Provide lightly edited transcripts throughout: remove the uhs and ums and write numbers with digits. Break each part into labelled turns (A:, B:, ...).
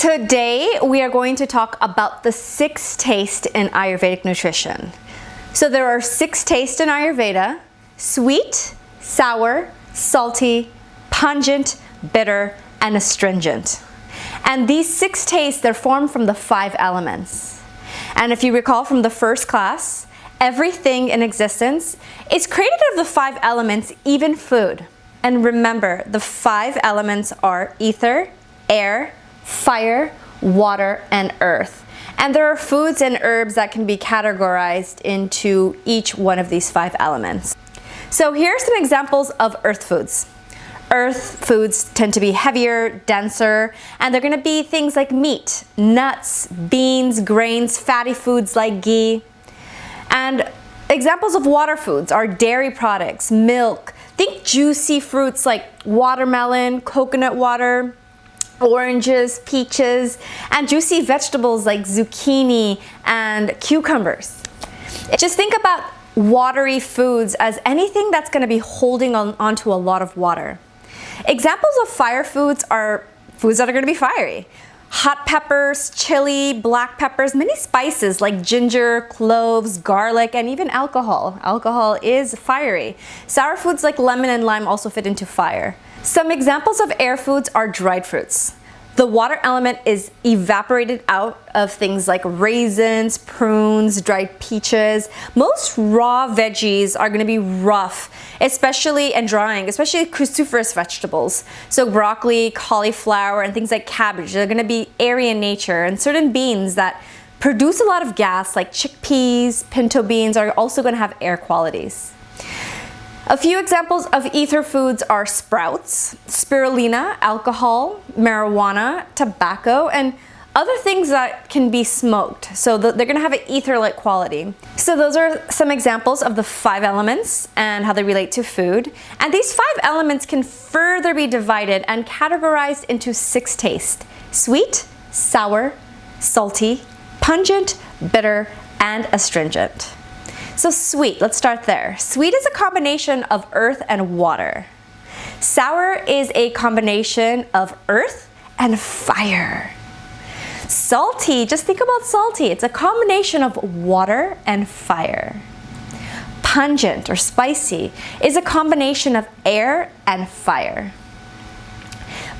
A: Today, we are going to talk about the 6 tastes in Ayurvedic nutrition. So there are 6 tastes in Ayurveda: sweet, sour, salty, pungent, bitter, and astringent. And these 6 tastes, they're formed from the 5 elements. And if you recall from the first class, everything in existence is created of the 5 elements, even food. And remember, the 5 elements are ether, air, fire, water, and earth. And there are foods and herbs that can be categorized into each one of these 5 elements. So here are some examples of earth foods. Earth foods tend to be heavier, denser, and they're going to be things like meat, nuts, beans, grains, fatty foods like ghee. And examples of water foods are dairy products, milk. Think juicy fruits like watermelon, coconut water, oranges, peaches, and juicy vegetables like zucchini and cucumbers. Just think about watery foods as anything that's going to be holding onto a lot of water. Examples of fire foods are foods that are going to be fiery. Hot peppers, chili, black peppers, many spices like ginger, cloves, garlic, and even alcohol. Alcohol is fiery. Sour foods like lemon and lime also fit into fire. Some examples of air foods are dried fruits. The water element is evaporated out of things like raisins, prunes, dried peaches. Most raw veggies are going to be rough, especially cruciferous vegetables. So broccoli, cauliflower, and things like cabbage, they're going to be airy in nature. And certain beans that produce a lot of gas, like chickpeas, pinto beans, are also going to have air qualities. A few examples of ether foods are sprouts, spirulina, alcohol, marijuana, tobacco, and other things that can be smoked. So they're going to have an ether-like quality. So those are some examples of the 5 elements and how they relate to food. And these 5 elements can further be divided and categorized into 6 tastes: sweet, sour, salty, pungent, bitter, and astringent. So sweet, let's start there. Sweet is a combination of earth and water. Sour is a combination of earth and fire. Salty, just think about salty. It's a combination of water and fire. Pungent or spicy is a combination of air and fire.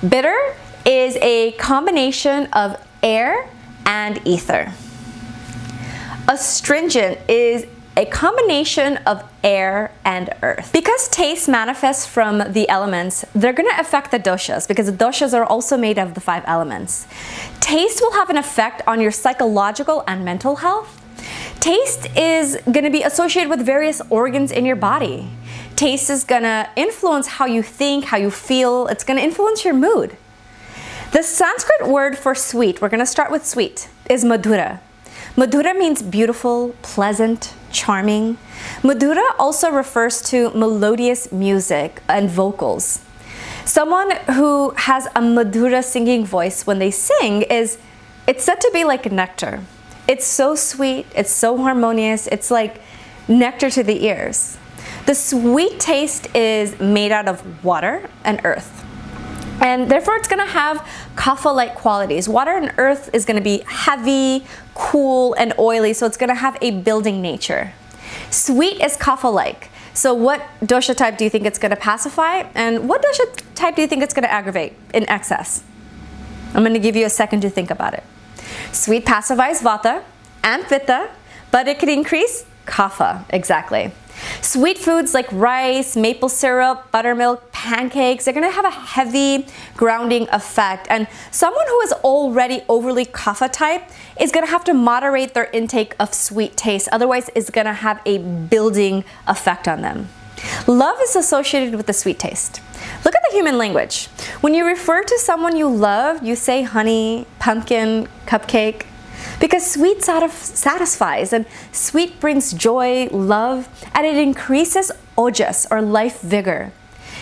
A: Bitter is a combination of air and ether. Astringent is a combination of air and earth. Because taste manifests from the elements, they're going to affect the doshas, because the doshas are also made of the 5 elements. Taste will have an effect on your psychological and mental health. Taste is going to be associated with various organs in your body. Taste is going to influence how you think, how you feel. It's going to influence your mood. The Sanskrit word for sweet, we're going to start with sweet, is madhura. Madhura means beautiful, pleasant, charming. Madhura also refers to melodious music and vocals. Someone who has a madhura singing voice when they sing it's said to be like nectar. It's so sweet, it's so harmonious, it's like nectar to the ears. The sweet taste is made out of water and earth. And therefore it's going to have kapha-like qualities. Water and earth is going to be heavy, cool, and oily, so it's going to have a building nature. Sweet is kapha-like. So what dosha type do you think it's going to pacify? And what dosha type do you think it's going to aggravate in excess? I'm going to give you a second to think about it. Sweet pacifies vata and pitta, but it can increase kapha, exactly. Sweet foods like rice, maple syrup, buttermilk, pancakes, they're going to have a heavy grounding effect. And someone who is already overly kapha type is going to have to moderate their intake of sweet taste. Otherwise, it's going to have a building effect on them. Love is associated with the sweet taste. Look at the human language. When you refer to someone you love, you say honey, pumpkin, cupcake. Because sweet satisfies, and sweet brings joy, love, and it increases ojas, or life vigor.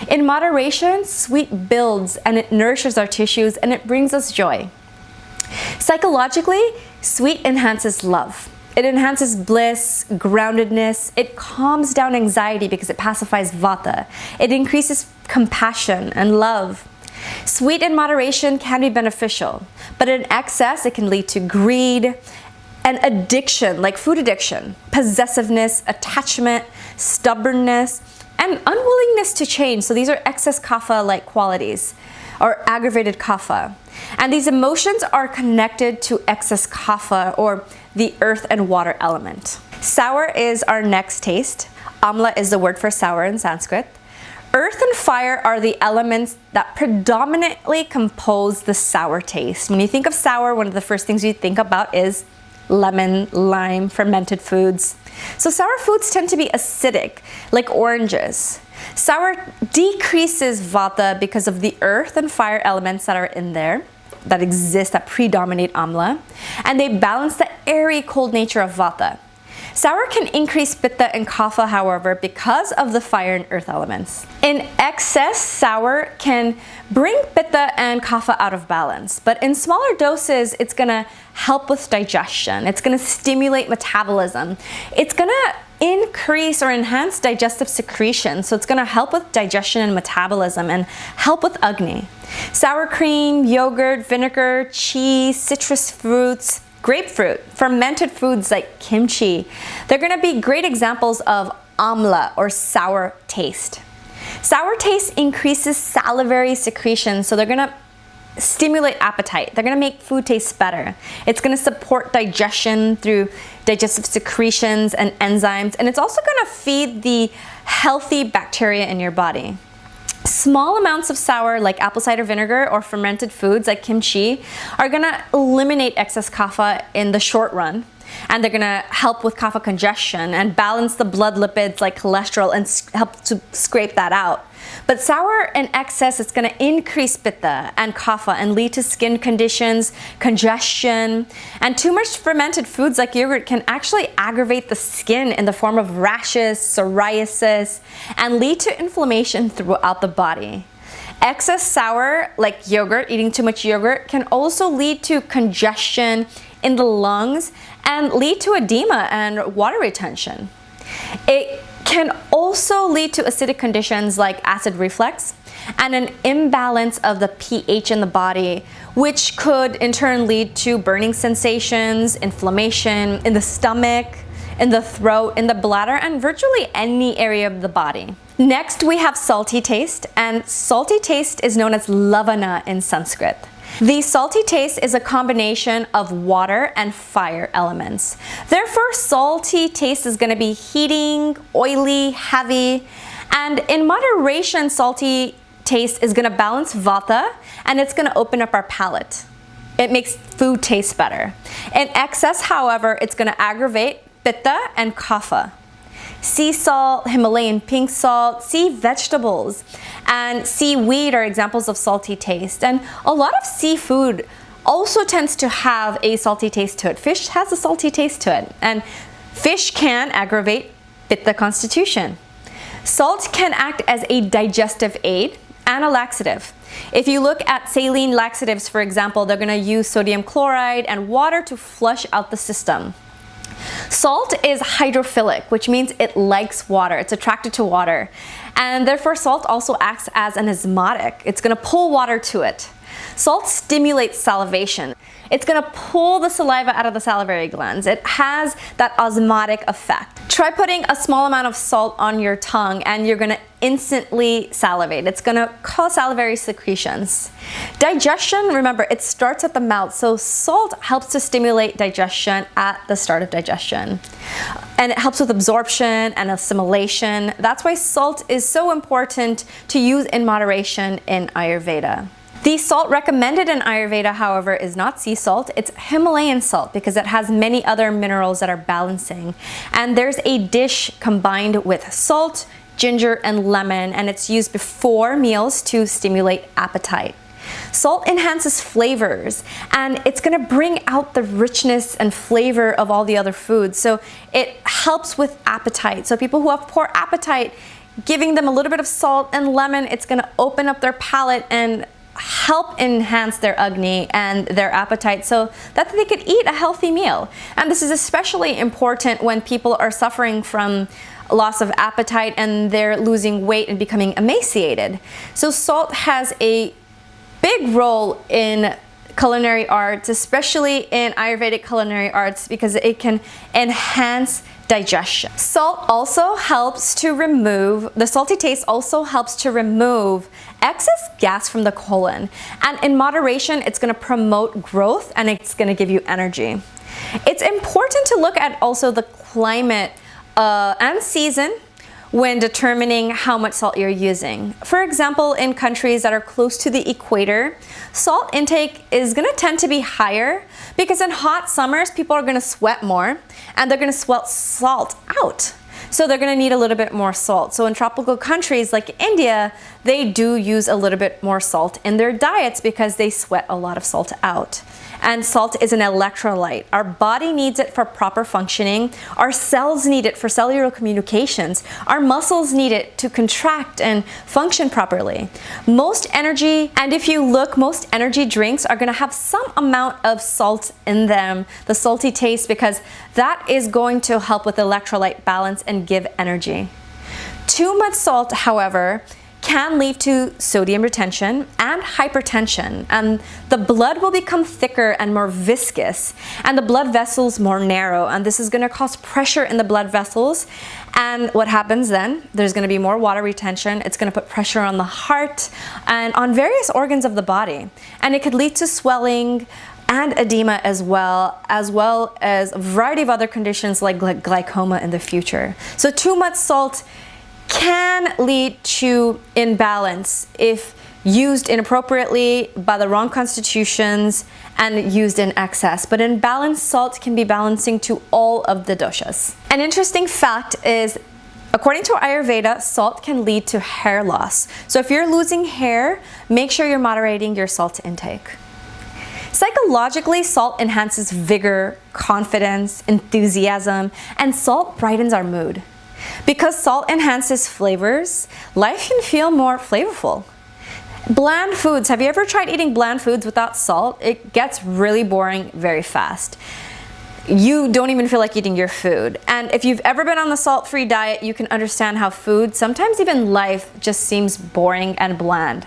A: In moderation, sweet builds and it nourishes our tissues and it brings us joy. Psychologically, sweet enhances love. It enhances bliss, groundedness. It calms down anxiety because it pacifies vata. It increases compassion and love. Sweet in moderation can be beneficial, but in excess, it can lead to greed and addiction, like food addiction, possessiveness, attachment, stubbornness, and unwillingness to change. So these are excess kapha-like qualities, or aggravated kapha. And these emotions are connected to excess kapha, or the earth and water element. Sour is our next taste. Amla is the word for sour in Sanskrit. Earth and fire are the elements that predominantly compose the sour taste. When you think of sour, one of the first things you think about is lemon, lime, fermented foods. So sour foods tend to be acidic, like oranges. Sour decreases vata because of the earth and fire elements that are in there, that exist, that predominate amla, and they balance the airy, cold nature of vata. Sour can increase pitta and kapha, however, because of the fire and earth elements. In excess, sour can bring pitta and kapha out of balance, but in smaller doses, it's gonna help with digestion. It's gonna stimulate metabolism. It's gonna increase or enhance digestive secretion, so it's gonna help with digestion and metabolism and help with Agni. Sour cream, yogurt, vinegar, cheese, citrus fruits, grapefruit, fermented foods like kimchi, they're gonna be great examples of amla, or sour taste. Sour taste increases salivary secretion, so they're gonna stimulate appetite. They're gonna make food taste better. It's gonna support digestion through digestive secretions and enzymes, and it's also gonna feed the healthy bacteria in your body. Small amounts of sour, like apple cider vinegar or fermented foods like kimchi, are gonna eliminate excess kapha in the short run, and they're gonna help with kapha congestion and balance the blood lipids like cholesterol and help to scrape that out. But sour in excess is gonna increase pitta and kapha and lead to skin conditions, congestion, and too much fermented foods like yogurt can actually aggravate the skin in the form of rashes, psoriasis, and lead to inflammation throughout the body. Excess sour, like yogurt, eating too much yogurt, can also lead to congestion in the lungs and lead to edema and water retention. It can also lead to acidic conditions like acid reflux and an imbalance of the pH in the body, which could in turn lead to burning sensations, inflammation in the stomach, in the throat, in the bladder, and virtually any area of the body. Next, we have salty taste, and salty taste is known as lavana in Sanskrit. The salty taste is a combination of water and fire elements. Therefore, salty taste is going to be heating, oily, heavy, and in moderation, salty taste is going to balance vata, and it's going to open up our palate. It makes food taste better. In excess, however, it's going to aggravate pitta and kapha. Sea salt, Himalayan pink salt, sea vegetables, and seaweed are examples of salty taste. And a lot of seafood also tends to have a salty taste to it. Fish has a salty taste to it, and fish can aggravate pitta constitution. Salt can act as a digestive aid and a laxative. If you look at saline laxatives, for example, they're going to use sodium chloride and water to flush out the system. Salt is hydrophilic, which means it likes water. It's attracted to water. And therefore, salt also acts as an osmotic. It's going to pull water to it. Salt stimulates salivation. It's going to pull the saliva out of the salivary glands. It has that osmotic effect. Try putting a small amount of salt on your tongue and you're going to instantly salivate. It's going to cause salivary secretions. Digestion, remember, it starts at the mouth, so salt helps to stimulate digestion at the start of digestion. And it helps with absorption and assimilation. That's why salt is so important to use in moderation in Ayurveda. The salt recommended in Ayurveda, however, is not sea salt, it's Himalayan salt because it has many other minerals that are balancing. And there's a dish combined with salt, ginger, and lemon, and it's used before meals to stimulate appetite. Salt enhances flavors, and it's going to bring out the richness and flavor of all the other foods. So it helps with appetite. So people who have poor appetite, giving them a little bit of salt and lemon, it's going to open up their palate and help enhance their Agni and their appetite so that they could eat a healthy meal. And this is especially important when people are suffering from loss of appetite and they're losing weight and becoming emaciated. So salt has a big role in culinary arts, especially in Ayurvedic culinary arts, because it can enhance digestion. Salt also helps to remove, the salty taste also helps to remove excess gas from the colon. And in moderation, it's going to promote growth and it's going to give you energy. It's important to look at also the climate and season when determining how much salt you're using. For example, in countries that are close to the equator, salt intake is gonna tend to be higher because in hot summers, people are gonna sweat more and they're gonna sweat salt out. So they're gonna need a little bit more salt. So in tropical countries like India, they do use a little bit more salt in their diets because they sweat a lot of salt out. And salt is an electrolyte. Our body needs it for proper functioning. Our cells need it for cellular communications. Our muscles need it to contract and function properly. Most energy, and if you look, most energy drinks are gonna have some amount of salt in them, the salty taste, because that is going to help with electrolyte balance and give energy. Too much salt, however, can lead to sodium retention and hypertension, and the blood will become thicker and more viscous, and the blood vessels more narrow, and this is going to cause pressure in the blood vessels. And what happens then? There's going to be more water retention. It's going to put pressure on the heart and on various organs of the body, and it could lead to swelling and edema as well as a variety of other conditions like glaucoma in the future. So too much salt can lead to imbalance if used inappropriately by the wrong constitutions and used in excess. But in balance, salt can be balancing to all of the doshas. An interesting fact is, according to Ayurveda, salt can lead to hair loss. So if you're losing hair, make sure you're moderating your salt intake. Psychologically, salt enhances vigor, confidence, enthusiasm, and salt brightens our mood. Because salt enhances flavors, life can feel more flavorful. Bland foods. Have you ever tried eating bland foods without salt? It gets really boring very fast. You don't even feel like eating your food. And if you've ever been on the salt-free diet, you can understand how food, sometimes even life, just seems boring and bland.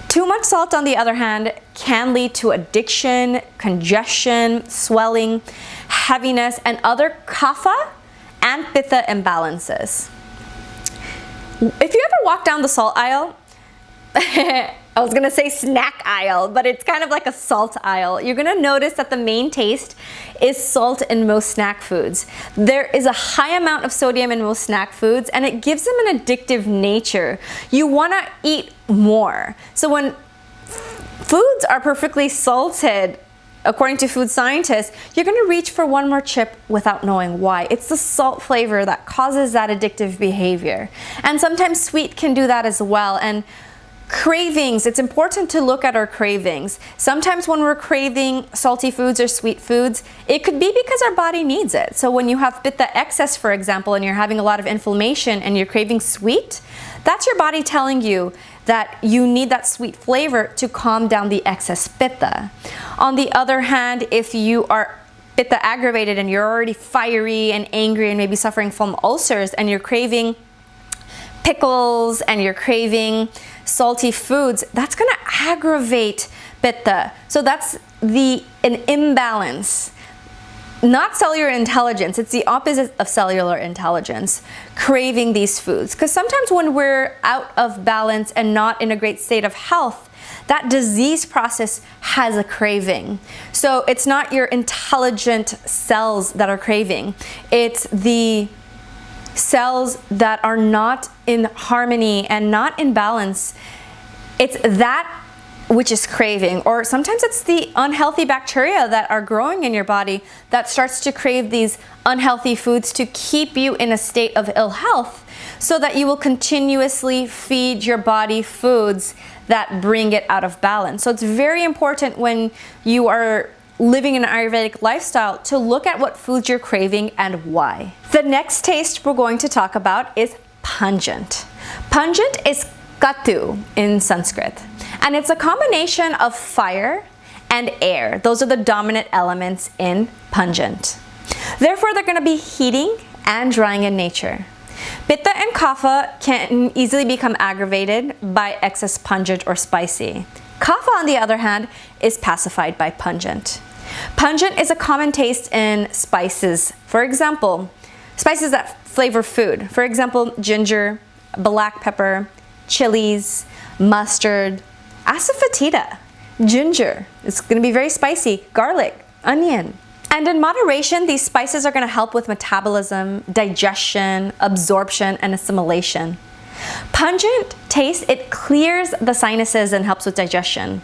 A: Too much salt, on the other hand, can lead to addiction, congestion, swelling, heaviness, and other kapha and pitta imbalances. If you ever walk down the salt aisle, I was gonna say snack aisle, but it's kind of like a salt aisle, you're gonna notice that the main taste is salt in most snack foods. There is a high amount of sodium in most snack foods, and it gives them an addictive nature. You wanna eat more. So when foods are perfectly salted, according to food scientists, you're going to reach for one more chip without knowing why. It's the salt flavor that causes that addictive behavior. And sometimes sweet can do that as well. And cravings, it's important to look at our cravings. Sometimes when we're craving salty foods or sweet foods, it could be because our body needs it. So when you have pitta excess, for example, and you're having a lot of inflammation and you're craving sweet, that's your body telling you that you need that sweet flavor to calm down the excess pitta. On the other hand, if you are pitta aggravated and you're already fiery and angry and maybe suffering from ulcers and you're craving pickles and you're craving salty foods, that's gonna aggravate pitta. So that's an imbalance. Not cellular intelligence, it's the opposite of cellular intelligence, craving these foods. Because sometimes when we're out of balance and not in a great state of health, that disease process has a craving. So it's not your intelligent cells that are craving, it's the cells that are not in harmony and not in balance. It's that which is craving, or sometimes it's the unhealthy bacteria that are growing in your body that starts to crave these unhealthy foods to keep you in a state of ill health, so that you will continuously feed your body foods that bring it out of balance. So it's very important when you are living an Ayurvedic lifestyle to look at what foods you're craving and why. The next taste we're going to talk about is pungent. Pungent is katu in Sanskrit. And it's a combination of fire and air. Those are the dominant elements in pungent. Therefore, they're going to be heating and drying in nature. Pitta and kapha can easily become aggravated by excess pungent or spicy. Kapha, on the other hand, is pacified by pungent. Pungent is a common taste in spices. For example, spices that flavor food. For example, ginger, black pepper, chilies, mustard, asafoetida, ginger. It's going to be very spicy, garlic, onion. And in moderation, these spices are going to help with metabolism, digestion, absorption, and assimilation. Pungent taste, it clears the sinuses and helps with digestion.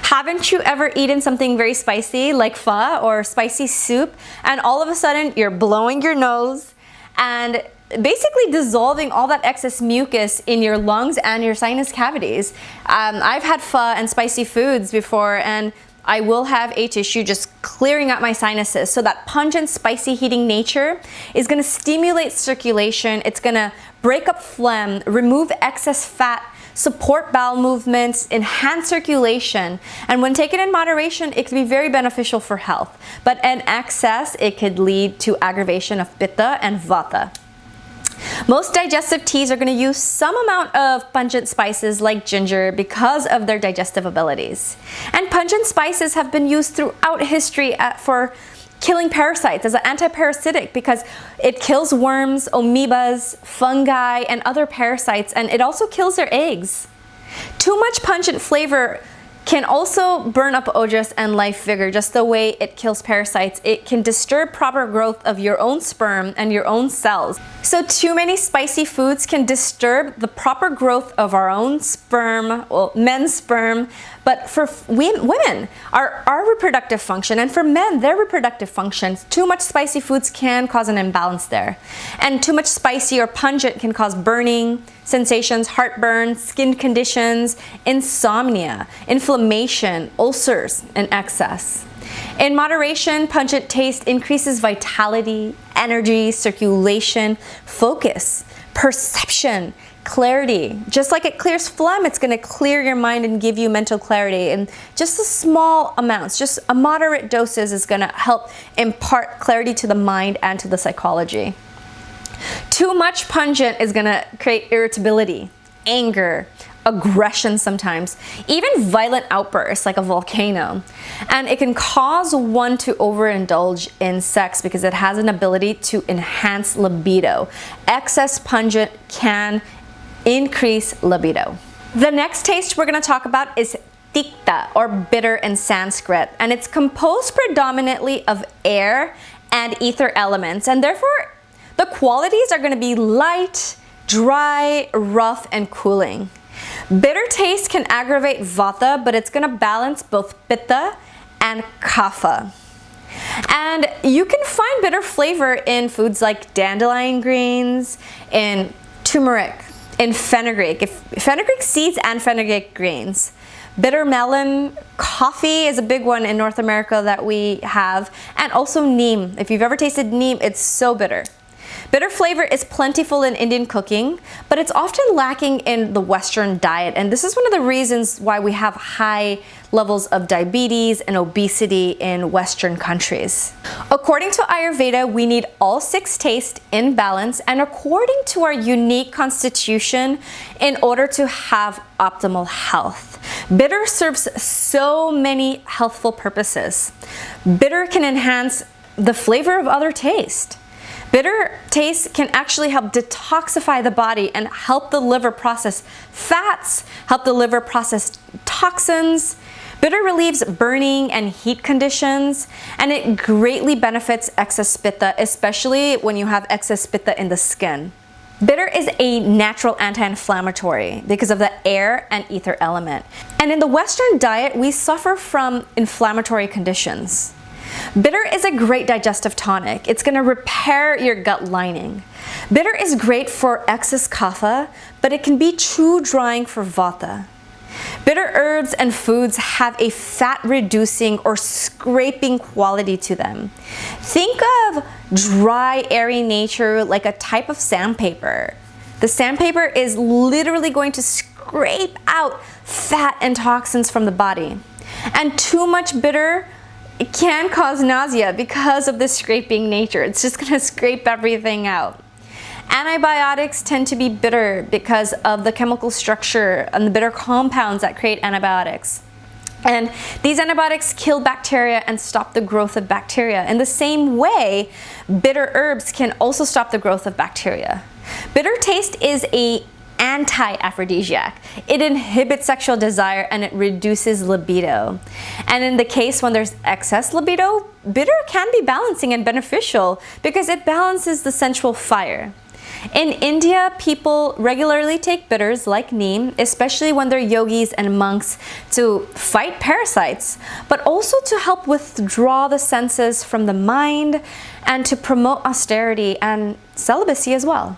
A: Haven't you ever eaten something very spicy like pho or spicy soup, and all of a sudden you're blowing your nose and basically dissolving all that excess mucus in your lungs and your sinus cavities? I've had pho and spicy foods before, and I will have a tissue just clearing out my sinuses. So that pungent, spicy, heating nature is going to stimulate circulation. It's going to break up phlegm, remove excess fat, support bowel movements, enhance circulation. And when taken in moderation, it can be very beneficial for health. But in excess, it could lead to aggravation of pitta and vata. Most digestive teas are going to use some amount of pungent spices like ginger because of their digestive abilities. And pungent spices have been used throughout history for killing parasites as an antiparasitic because it kills worms, amoebas, fungi, and other parasites, and it also kills their eggs. Too much pungent flavor can also burn up ojas and life vigor, just the way it kills parasites. It can disturb proper growth of your own sperm and your own cells. So too many spicy foods can disturb the proper growth of our own sperm, well, men's sperm, but for women, our reproductive function, and for men, their reproductive functions, too much spicy foods can cause an imbalance there. And too much spicy or pungent can cause burning sensations, heartburn, skin conditions, insomnia, inflammation, ulcers, and excess. In moderation, pungent taste increases vitality, energy, circulation, focus, perception, clarity. Just like it clears phlegm, it's going to clear your mind and give you mental clarity. And just the small amounts, just a moderate doses is going to help impart clarity to the mind and to the psychology. Too much pungent is going to create irritability, anger, aggression sometimes, even violent outbursts like a volcano. And it can cause one to overindulge in sex because it has an ability to enhance libido. Excess pungent can increase libido. The next taste we're going to talk about is tikta, or bitter in Sanskrit, and it's composed predominantly of air and ether elements, and therefore the qualities are going to be light, dry, rough, and cooling. Bitter taste can aggravate vata, but it's going to balance both pitta and kapha. And you can find bitter flavor in foods like dandelion greens, in turmeric, in fenugreek, fenugreek seeds and fenugreek greens. Bitter melon, coffee is a big one in North America that we have, and also neem. If you've ever tasted neem, it's so bitter. Bitter flavor is plentiful in Indian cooking, but it's often lacking in the Western diet, and this is one of the reasons why we have high levels of diabetes and obesity in Western countries. According to Ayurveda, we need all 6 tastes in balance and according to our unique constitution in order to have optimal health. Bitter serves so many healthful purposes. Bitter can enhance the flavor of other tastes. Bitter taste can actually help detoxify the body and help the liver process fats, help the liver process toxins. Bitter relieves burning and heat conditions, and it greatly benefits excess pitta, especially when you have excess pitta in the skin. Bitter is a natural anti-inflammatory because of the air and ether element. And in the Western diet, we suffer from inflammatory conditions. Bitter is a great digestive tonic. It's going to repair your gut lining. Bitter is great for excess kapha, but it can be too drying for vata. Bitter herbs and foods have a fat-reducing or scraping quality to them. Think of dry, airy nature like a type of sandpaper. The sandpaper is literally going to scrape out fat and toxins from the body. And too much bitter, it can cause nausea because of the scraping nature. It's just going to scrape everything out. Antibiotics tend to be bitter because of the chemical structure and the bitter compounds that create antibiotics. And these antibiotics kill bacteria and stop the growth of bacteria. In the same way, bitter herbs can also stop the growth of bacteria. Bitter taste is an anti-aphrodisiac. It inhibits sexual desire and it reduces libido. And in the case when there's excess libido, bitter can be balancing and beneficial because it balances the sensual fire. In India, people regularly take bitters like neem, especially when they're yogis and monks, to fight parasites, but also to help withdraw the senses from the mind and to promote austerity and celibacy as well.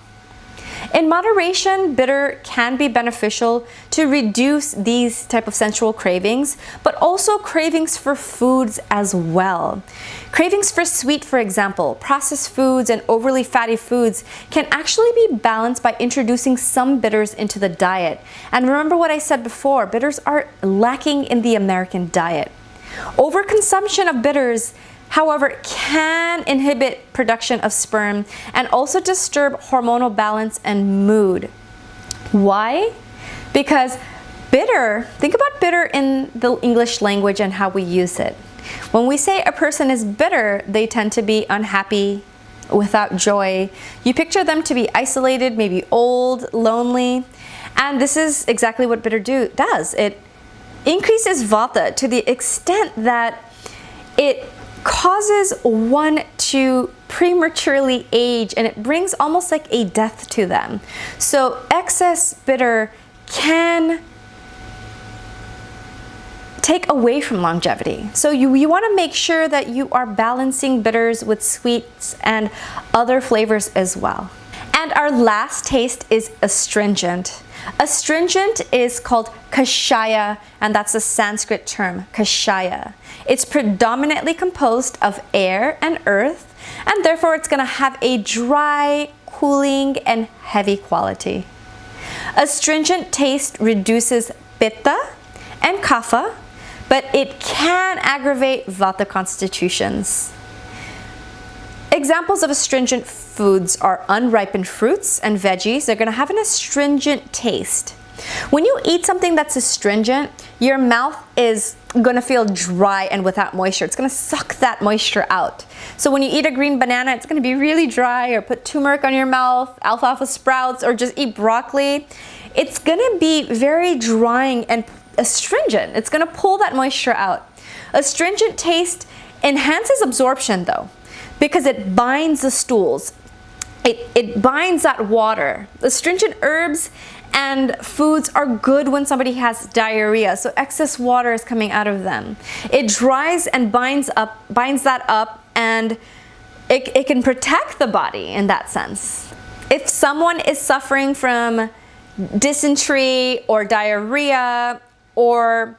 A: In moderation, bitter can be beneficial to reduce these type of sensual cravings, but also cravings for foods as well. Cravings for sweet, for example, processed foods and overly fatty foods can actually be balanced by introducing some bitters into the diet. And remember what I said before, bitters are lacking in the American diet. Overconsumption of bitters, however, can inhibit production of sperm and also disturb hormonal balance and mood. Why? Because bitter, think about bitter in the English language and how we use it. When we say a person is bitter, they tend to be unhappy, without joy. You picture them to be isolated, maybe old, lonely. And this is exactly what bitter does. It increases vata to the extent that it causes one to prematurely age, and it brings almost like a death to them. So excess bitter can take away from longevity. So you want to make sure that you are balancing bitters with sweets and other flavors as well. And our last taste is astringent. Astringent is called kashaya, and that's a Sanskrit term, kashaya. It's predominantly composed of air and earth, and therefore it's going to have a dry, cooling, and heavy quality. Astringent taste reduces pitta and kapha, but it can aggravate vata constitutions. Examples of astringent foods are unripened fruits and veggies. They're going to have an astringent taste. When you eat something that's astringent, your mouth is going to feel dry and without moisture. It's going to suck that moisture out. So when you eat a green banana, it's going to be really dry, or put turmeric on your mouth, alfalfa sprouts, or just eat broccoli. It's going to be very drying and astringent. It's going to pull that moisture out. Astringent taste enhances absorption though, because it binds the stools. It binds that water. Astringent herbs and foods are good when somebody has diarrhea, so excess water is coming out of them. It dries and binds that up, and it can protect the body in that sense. If someone is suffering from dysentery or diarrhea, or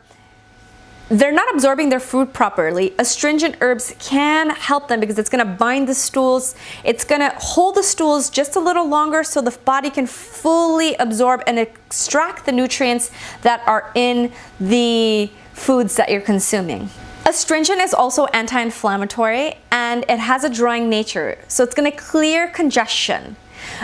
A: they're not absorbing their food properly, astringent herbs can help them because it's going to bind the stools. It's going to hold the stools just a little longer so the body can fully absorb and extract the nutrients that are in the foods that you're consuming. Astringent is also anti-inflammatory, and it has a drying nature, so it's going to clear congestion.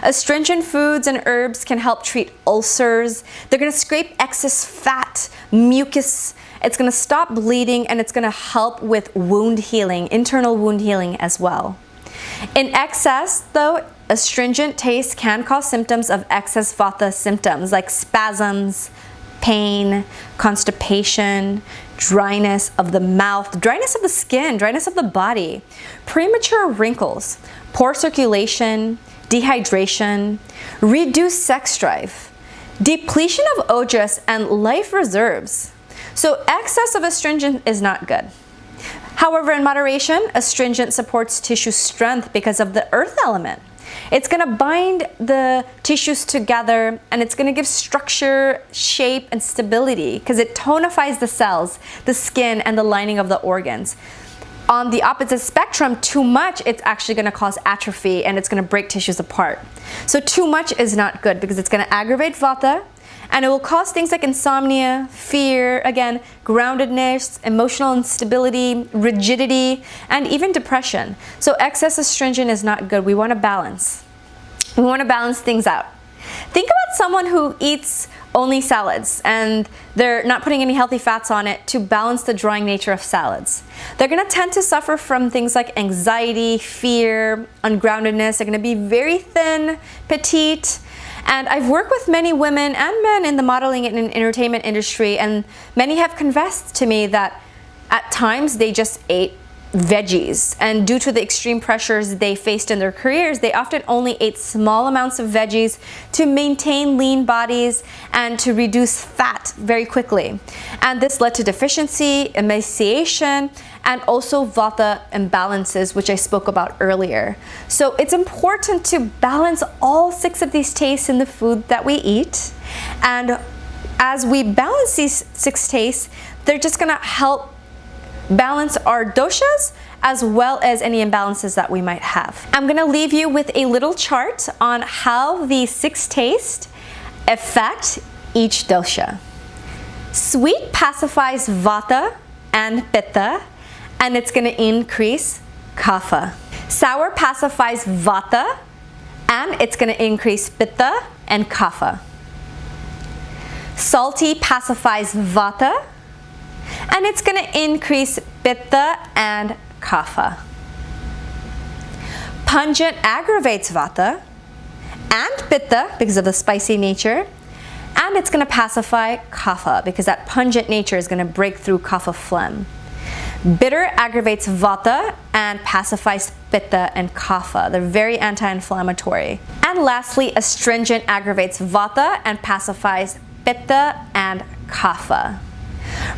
A: Astringent foods and herbs can help treat ulcers. They're going to scrape excess fat, mucus. It's going to stop bleeding, and it's going to help with wound healing, internal wound healing as well. In excess, though, astringent taste can cause symptoms of excess vata symptoms like spasms, pain, constipation, dryness of the mouth, dryness of the skin, dryness of the body, premature wrinkles, poor circulation, dehydration, reduced sex drive, depletion of ojas, and life reserves. So excess of astringent is not good. However, in moderation, astringent supports tissue strength because of the earth element. It's going to bind the tissues together, and it's going to give structure, shape, and stability because it tonifies the cells, the skin, and the lining of the organs. On the opposite spectrum, too much, it's actually going to cause atrophy, and it's going to break tissues apart. So too much is not good because it's going to aggravate vata, and it will cause things like insomnia, fear, again, groundedness, emotional instability, rigidity, and even depression. So excess astringent is not good. We want to balance. We want to balance things out. Think about someone who eats only salads, and they're not putting any healthy fats on it to balance the drying nature of salads. They're going to tend to suffer from things like anxiety, fear, ungroundedness. They're going to be very thin, petite. And I've worked with many women and men in the modeling and entertainment industry, and many have confessed to me that at times they just ate veggies, and due to the extreme pressures they faced in their careers, they often only ate small amounts of veggies to maintain lean bodies and to reduce fat very quickly. And this led to deficiency, emaciation, and also vata imbalances, which I spoke about earlier. So it's important to balance all 6 of these tastes in the food that we eat. And as we balance these 6 tastes, they're just gonna help balance our doshas as well as any imbalances that we might have. I'm gonna leave you with a little chart on how the 6 tastes affect each dosha. Sweet pacifies vata and pitta, and it's gonna increase kapha. Sour pacifies vata, and it's gonna increase pitta and kapha. Salty pacifies vata, and it's going to increase pitta and kapha. Pungent aggravates vata and pitta because of the spicy nature, and it's going to pacify kapha because that pungent nature is going to break through kapha phlegm. Bitter aggravates vata and pacifies pitta and kapha. They're very anti-inflammatory. And lastly, astringent aggravates vata and pacifies pitta and kapha.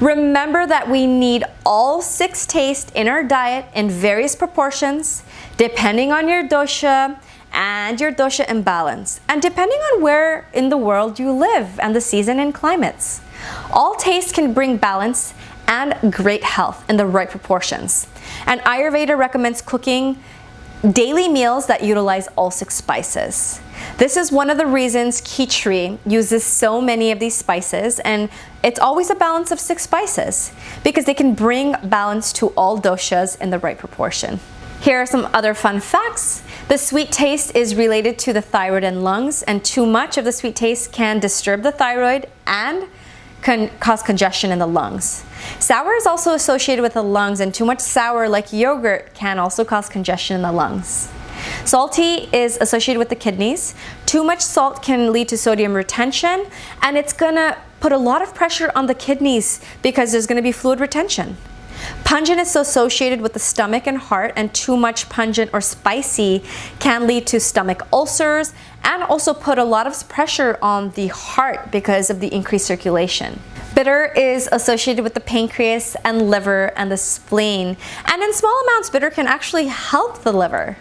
A: Remember that we need all 6 tastes in our diet in various proportions, depending on your dosha and your dosha imbalance, and depending on where in the world you live and the season and climates. All tastes can bring balance and great health in the right proportions. And Ayurveda recommends cooking daily meals that utilize all 6 spices. This is one of the reasons khichdi uses so many of these spices, and it's always a balance of 6 spices because they can bring balance to all doshas in the right proportion. Here are some other fun facts. The sweet taste is related to the thyroid and lungs, and too much of the sweet taste can disturb the thyroid and can cause congestion in the lungs. Sour is also associated with the lungs, and too much sour like yogurt can also cause congestion in the lungs. Salty is associated with the kidneys. Too much salt can lead to sodium retention, and it's gonna put a lot of pressure on the kidneys because there's gonna be fluid retention. Pungent is associated with the stomach and heart, and too much pungent or spicy can lead to stomach ulcers and also put a lot of pressure on the heart because of the increased circulation. Bitter is associated with the pancreas and liver and the spleen, and in small amounts, bitter can actually help the liver.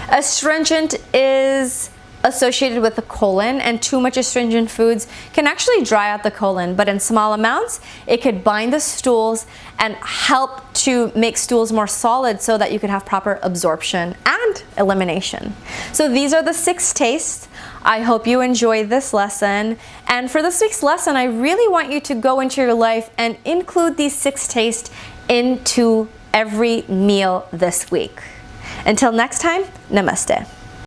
A: Astringent is associated with the colon, and too much astringent foods can actually dry out the colon, but in small amounts it could bind the stools and help to make stools more solid so that you could have proper absorption and elimination. So these are the 6 tastes. I hope you enjoy this lesson, and for this week's lesson I really want you to go into your life and include these 6 tastes into every meal this week. Until next time, namaste.